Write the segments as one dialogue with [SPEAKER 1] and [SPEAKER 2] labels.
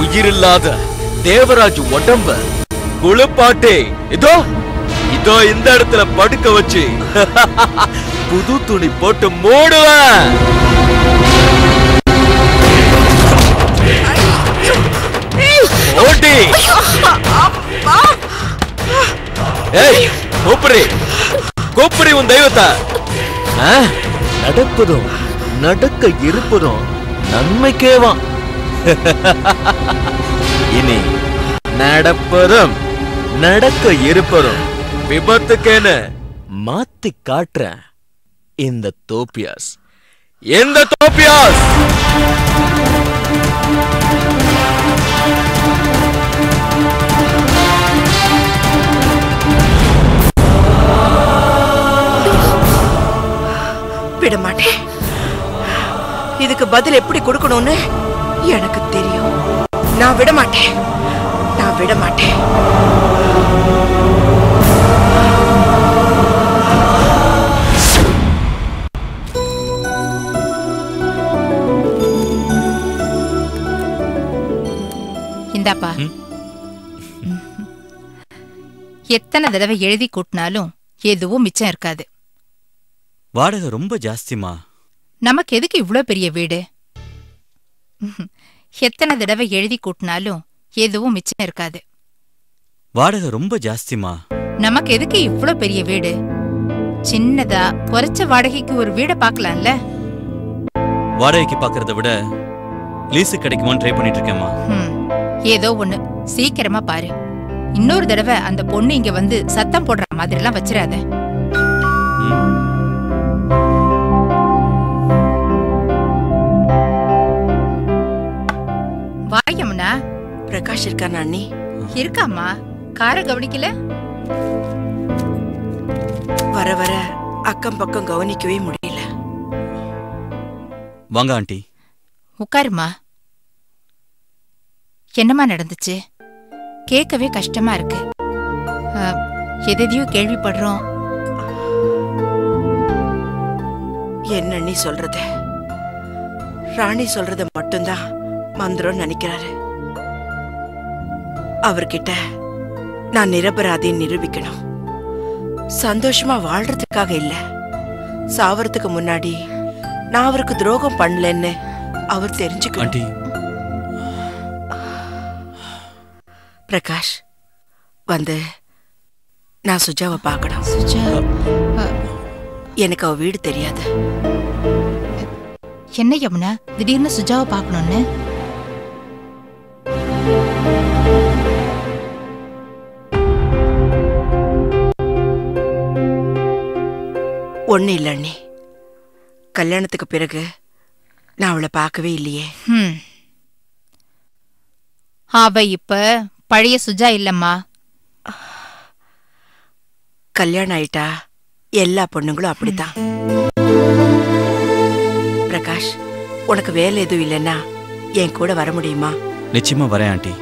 [SPEAKER 1] உயிரில்லாத தேவராஜ் உடம்ப குளிப்பாட்டே இதோ இதோ இந்த இடத்துல படுக்க வச்சு புது துணி போட்டு மூடுவேன். ஓடி ஏய் கூப்பிடு கூப்பிடு உன் தெய்வத்தை. நடப்பதும் நடக்க இருப்பதும் நன்மைக்கேவா. இனி நடப்பதும் நடக்க இருப்பதும் விபத்துக்கேன்னு மாத்தி காட்டுற இந்த தோப்பியாஸ். இந்த தோப்பியாஸ்
[SPEAKER 2] விட மாட்டேன். இதுக்கு பதில் எப்படி கொடுக்கணும்னு எனக்கு தெரியும். நான் விட மாட்டேன். நான் விட மாட்டேன்.
[SPEAKER 3] இந்தாப்பா. எத்தனை தடவை எழுதி கூட்டினாலும் எதுவும் மிச்சம் இருக்காது.
[SPEAKER 4] வாடகை ரொம்ப ஜாஸ்திமா.
[SPEAKER 3] நமக்கு எதுக்கு இவ்ளோ பெரிய வீடு? எத்தனை தடவை எழுதி கூட்டினாலும் எதுவும் மிச்சம் இருக்காது.
[SPEAKER 4] வாடகை ரொம்ப ஜாஸ்திமா.
[SPEAKER 3] நமக்கு எதுக்கு இவ்ளோ பெரிய வீடு? சின்னதா குறைச்ச வாடகைக்கு ஒரு வீடை பார்க்கலாம்ல.
[SPEAKER 4] வாடகைக்கு பார்க்கறத விட லீஸு கிடைக்குமான்னு ட்ரை பண்ணிட்டு இருக்கேம்மா.
[SPEAKER 3] ஏதோ ஒண்ணு சீக்கிரமா பாரு. இன்னொரு தடவை அந்த பொண்ணு இங்க வந்து சத்தம் போடுற மாதிரி எல்லாம் வச்சிராத. வாயம்னா
[SPEAKER 2] பிரகாஷ் இருக்கானா அண்ணி?
[SPEAKER 3] இருக்காமா. கார கவனிக்கல.
[SPEAKER 2] வர வர அக்கம் பக்கம் கவனிக்கவே முடியல.
[SPEAKER 4] வாங்க ஆண்டி.
[SPEAKER 3] உட்காருமா. என்னமா நடந்துச்சு? கேட்கவே கஷ்டமா இருக்கு. எதையோ கேள்விப்படுறோம்.
[SPEAKER 2] என்ன நீ சொல்றது? ராணி சொல்றத மட்டும்தான் மந்திரம் நினைக்கிறாரு. அவர்கிட்ட நான் நிரபராதின்னு நிரூபிக்கணும். சந்தோஷமா வாழ்றதுக்காக இல்ல, சாவறதுக்கு முன்னாடி நான் அவருக்கு துரோகம் பண்ணலன்னு அவர் தெரிஞ்சுக்கணும். பிரகாஷ் வந்து நான் சுஜாவை பார்க்கணும்.
[SPEAKER 3] சுஜா
[SPEAKER 2] எனக்கு அவ வீடு தெரியாது.
[SPEAKER 3] என்ன யமுனா திடீர்னு சுஜாவை பார்க்கணும்னு?
[SPEAKER 2] ஒண்ணு இல்ல அண்ணி, கல்யாணத்துக்கு பிறகு நான் அவளை பார்க்கவே இல்லையே.
[SPEAKER 3] அவ இப்ப பழைய சுஜா இல்லம்மா.
[SPEAKER 2] கல்யாணம் ஆயிட்டா எல்லா பொண்ணுங்களும் அப்படித்தான். பிரகாஷ், உனக்கு வேலை எதுவும் இல்லைன்னா என் கூட வர முடியுமா?
[SPEAKER 4] நிச்சயமா வரேன் ஆண்டி.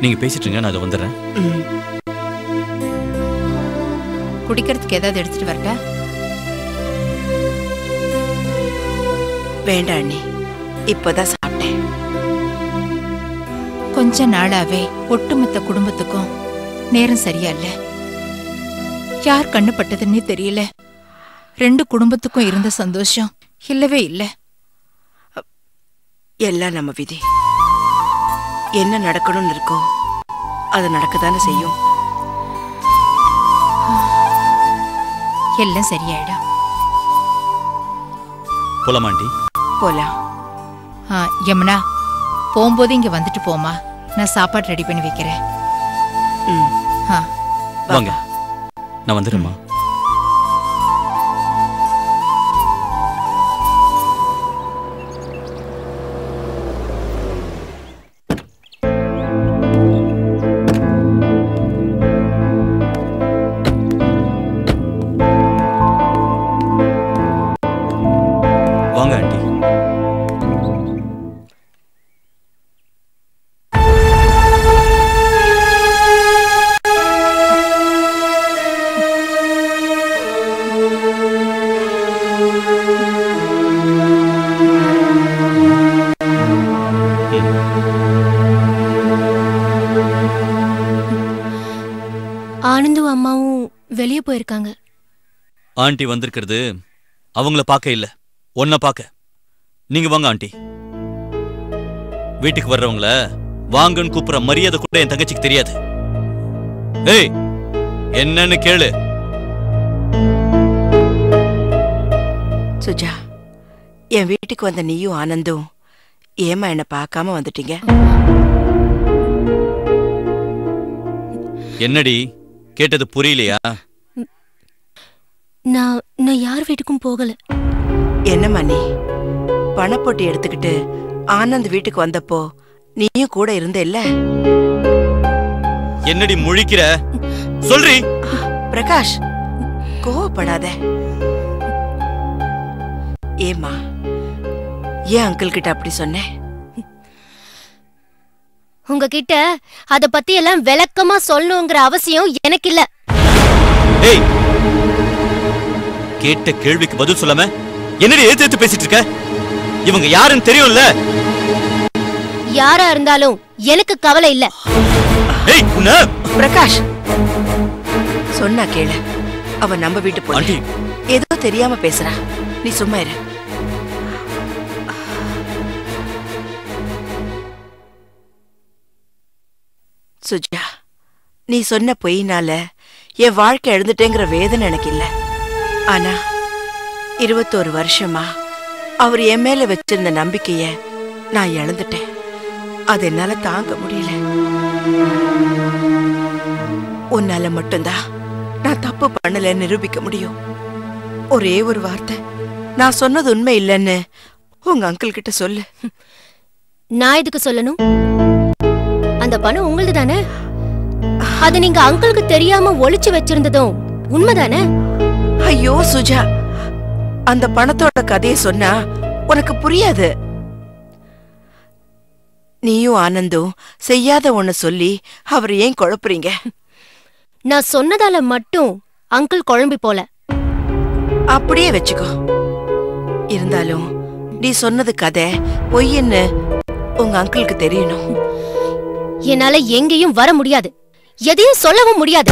[SPEAKER 4] நீங்க பேசிட்டு இருங்க, நான் அதை வந்துடுறேன்.
[SPEAKER 3] குடிக்கிறதுக்கு ஏதாவது எடுத்துட்டு வரட்டா?
[SPEAKER 2] வேண்டாம் அண்ணி, இப்பதான் சாப்பிட்டேன்.
[SPEAKER 3] கொஞ்ச நாளாவே ஒட்டுமொத்த குடும்பத்துக்கும் நேரம் சரியா இல்ல. யார் கண்ணு பட்டதுன்னே தெரியல. 2 குடும்பத்துக்கும் இருந்த சந்தோஷம் இல்லவே இல்ல.
[SPEAKER 2] எல்லாம் நம்ம விதி. என்ன நடக்கணும்னு இருக்கோ அது நடக்கத்தானே செய்யும்.
[SPEAKER 3] எல்லாம் சரியாயிடும்.
[SPEAKER 4] போலாமா ஆண்டி?
[SPEAKER 2] போலாம்.
[SPEAKER 3] யமுனா, போகும்போது இங்க வந்துட்டு போமா. நான் சாப்பாடு ரெடி பண்ணி வைக்கிறேன்.
[SPEAKER 4] வாங்க, நான் வந்துடுறேம்மா. வாங்க ஆண்டி.
[SPEAKER 5] வெளியே போயிருக்காங்க.
[SPEAKER 4] ஆண்டி வந்திருக்கிறது அவங்கள பார்க்க இல்ல, ஒன்ன பார்க்க. நீங்க வாங்க ஆண்டி. வீட்டுக்கு வர்றவங்கள வாங்கன்னு கூப்பிடுற மரியாதை கூட என் தங்கச்சிக்கு தெரியாது. ஏய், என்னன்னு கேளு.
[SPEAKER 2] சுஜா, என் வீட்டுக்கு வந்த நீயும் ஆனந்தும் ஏமா என்ன பார்க்காம வந்துட்டீங்க?
[SPEAKER 4] என்னடி கேட்டது புரியலையா?
[SPEAKER 5] நான் யார் வீட்டுக்கும் போகல.
[SPEAKER 2] என்னம்மா நீ பணப்பொட்டி எடுத்துக்கிட்டு ஆனந்த் வீட்டுக்கு வந்தப்போ நீயும் கூட இருந்த இல்ல?
[SPEAKER 4] என்னடி முழிக்கிற? சொல்றி.
[SPEAKER 2] பிரகாஷ், கோவப்படாத. ஏமா ஏன் அங்கிள் கிட்ட அப்படி சொன்ன?
[SPEAKER 5] உங்ககிட்ட அத பத்தி எல்லாம் விளக்கமா சொல்லணுங்கிற அவசியம் எனக்கு இல்ல.
[SPEAKER 4] ஏய், கேட்ட கேள்விக்கு பதில் சொல்லாம என்னடி ஏத்து பேசிட்டு இருக்க? இவங்க யாருன்னு தெரியும்ல?
[SPEAKER 5] யாரா இருந்தாலும் எனக்கு கவலை இல்ல.
[SPEAKER 4] ஏய்,
[SPEAKER 2] பிரகாஷ், சொன்னா கேளு. அவ நம்ம வீட்டு பொண்ணு, ஏதோ தெரியாம பேசுறா. நீ சும்மா இரு. சுஜா, நீ சொன்ன பொய்னால என் வாழ்க்கை எழுந்துட்டேங்கிற வேதனை எனக்கு இல்ல. ஆனா 21 வருஷமா அவர் என் மேல வச்சிருந்த நம்பிக்கைய நான் இழந்துட்டேன். அது என்னால தாங்க முடியல. உன்னால மட்டும்தான் நான் தப்பு பண்ணல நிரூபிக்க முடியும். ஒரே ஒரு வார்த்தை, நான் சொன்னது உண்மை இல்லைன்னு உங்க அங்கிள் கிட்ட சொல்லு.
[SPEAKER 5] நான் எதுக்கு சொல்லணும்? அந்த பணம் உங்களது தானே? அது நீங்க அங்கிளுக்கு தெரியாம ஒளிச்சு வச்சிருந்ததும் உண்மைதானே?
[SPEAKER 2] ஐயோ சுஜா, அந்த பணத்தோட கதையை சொன்னா உனக்கு புரியாது. நீயும் ஆனந்தும் செய்யாத ஒண்ணு சொல்லி அவர் ஏன் குழப்புறீங்க?
[SPEAKER 5] நான் சொன்னதால மட்டும் அங்கிள் குழம்பி போல.
[SPEAKER 2] அப்படியே வச்சுக்கோ. இருந்தாலும் நீ சொன்னது கதை பொய்ன்னு உங்க அங்கிளுக்கு தெரியணும்.
[SPEAKER 5] என்னால எங்கேயும் வர முடியாது, எதையும் சொல்லவும் முடியாது.